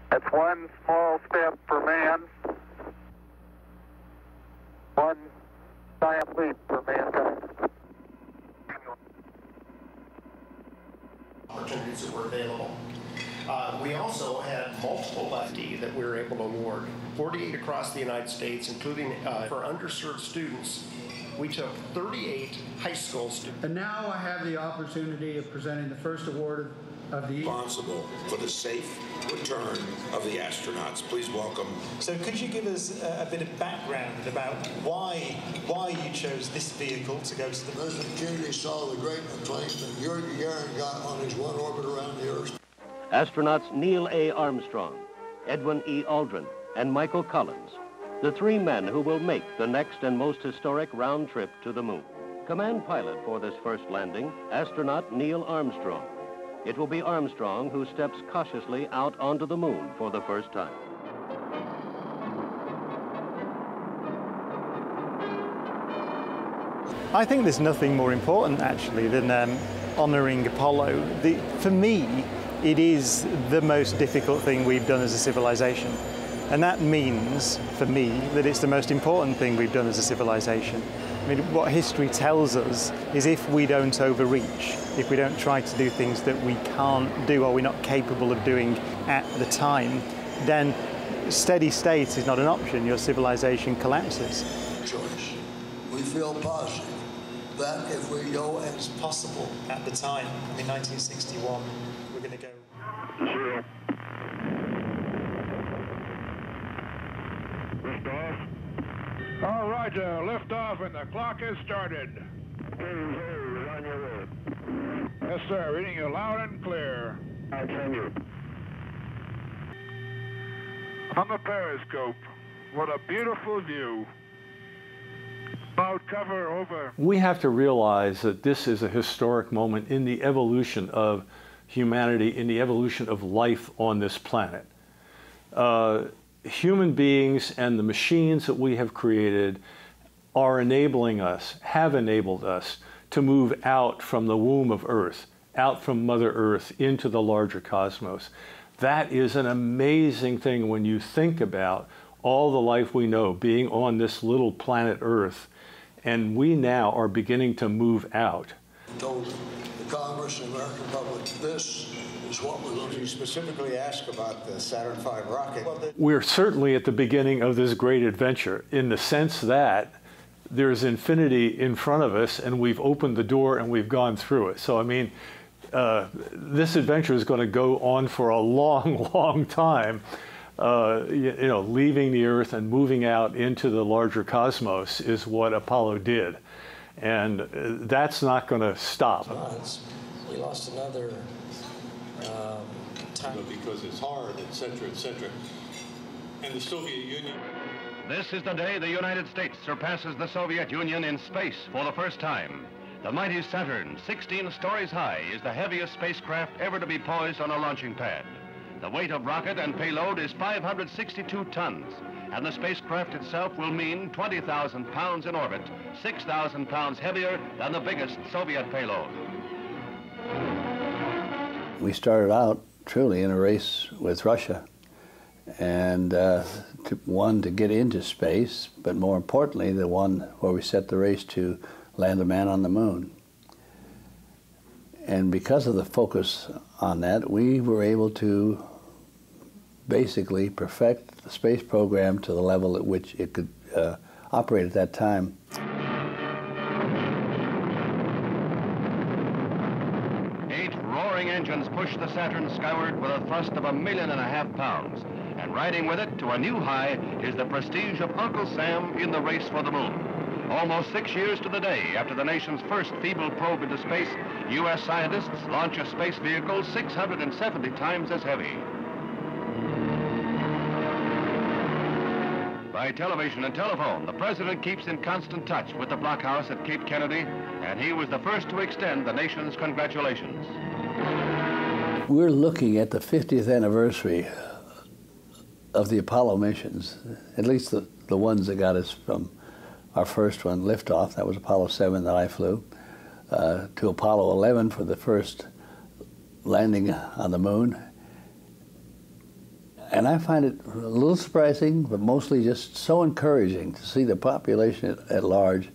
That's one small step for man, one giant leap for mankind. Opportunities that were available. We also had multiple lefty that we were able to award, 48 across the United States, including for underserved students. We took 38 high school students. And now I have the opportunity of presenting the first award of the year. Responsible for the safe return of the astronauts. Please welcome. So could you give us a bit of background about why you chose this vehicle to go to the moon? President Kennedy saw the great acclaim that Yuri Gagarin got on his one orbit around the Earth. Astronauts Neil A. Armstrong, Edwin E. Aldrin, and Michael Collins, the three men who will make the next and most historic round trip to the moon. Command pilot for this first landing, astronaut Neil Armstrong. It will be Armstrong who steps cautiously out onto the moon for the first time. I think there's nothing more important, actually, than honouring Apollo. For me, it is the most difficult thing we've done as a civilization. And that means, for me, that it's the most important thing we've done as a civilization. I mean, what history tells us is if we don't overreach, if we don't try to do things that we can't do or we're not capable of doing at the time, then steady state is not an option. Your civilization collapses. Choice. We feel positive that if we go as It's possible at the time, in 1961, we're going to go. Zero. Liftoff. All right, liftoff, and the clock has started. You're on your way. Yes, sir. Reading you loud and clear. I can you. On the periscope, what a beautiful view. Cloud cover over. We have to realize that this is a historic moment in the evolution of humanity, in the evolution of life on this planet. Human beings and the machines that we have created are enabling us, have enabled us to move out from the womb of Earth, out from Mother Earth into the larger cosmos. That is an amazing thing when you think about all the life we know being on this little planet Earth, and we now are beginning to move out. Told the Congress and the American public, this is what we're looking. You specifically asked about the Saturn V rocket. We're certainly at the beginning of this great adventure in the sense that there's infinity in front of us and we've opened the door and we've gone through it. So, I mean, this adventure is going to go on for a long, long time. You know, leaving the Earth and moving out into the larger cosmos is what Apollo did. And that's not going to stop. We lost another time. Because it's hard, etc., etc. And the Soviet Union. This is the day the United States surpasses the Soviet Union in space for the first time. The mighty Saturn, 16 stories high, is the heaviest spacecraft ever to be poised on a launching pad. The weight of rocket and payload is 562 tons, and the spacecraft itself will mean 20,000 pounds in orbit, 6,000 pounds heavier than the biggest Soviet payload. We started out truly in a race with Russia, and one to get into space, but more importantly, the one where we set the race to land a man on the moon. And because of the focus on that, we were able to basically perfect the space program to the level at which it could operate at that time. Engines push the Saturn skyward with a thrust of 1.5 million pounds. And riding with it to a new high is the prestige of Uncle Sam in the race for the moon. Almost 6 years to the day after the nation's first feeble probe into space, U.S. scientists launch a space vehicle 670 times as heavy. By television and telephone, the president keeps in constant touch with the blockhouse at Cape Kennedy, and he was the first to extend the nation's congratulations. We're looking at the 50th anniversary of the Apollo missions, at least the ones that got us from our first one, liftoff, that was Apollo 7 that I flew, to Apollo 11 for the first landing on the moon. And I find it a little surprising, but mostly just so encouraging to see the population at large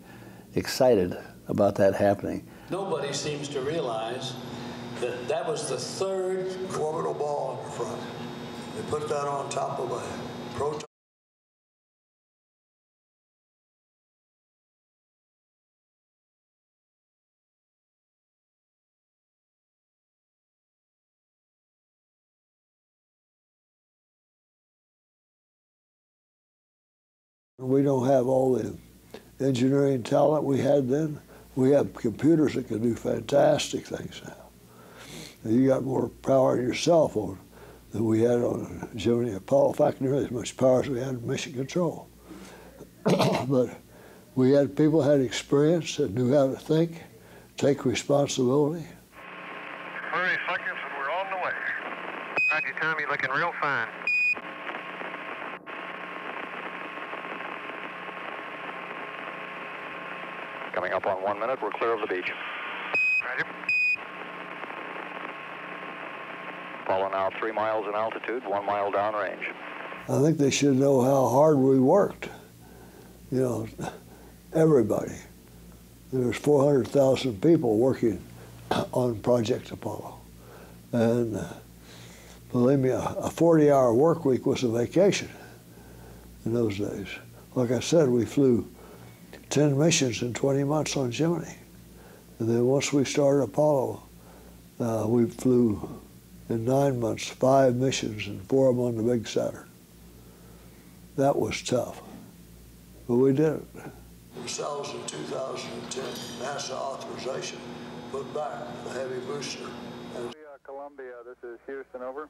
excited about that happening. Nobody seems to realize that that was the third orbital ball in the front. They put that on top of a proton. We don't have all the engineering talent we had then. We have computers that can do fantastic things now. And you got more power in your cell phone than we had on Gemini Apollo. In fact, nearly as much power as we had in mission control. But we had people had experience that knew how to think, take responsibility. 30 seconds and we're on the way. Roger, Tom, you're looking real fine. Coming up on 1 minute, we're clear of the beach. Roger. Apollo now 3 miles in altitude, 1 mile downrange. I think they should know how hard we worked. You know, everybody. There's 400,000 people working on Project Apollo. And believe me, a 40-hour work week was a vacation in those days. Like I said, we flew 10 missions in 20 months on Gemini. And then once we started Apollo, we flew in 9 months, 5 missions and 4 of them on the big Saturn. That was tough, but we did it. Themselves in 2010, NASA authorization put back the heavy booster. Columbia, this is Houston, over.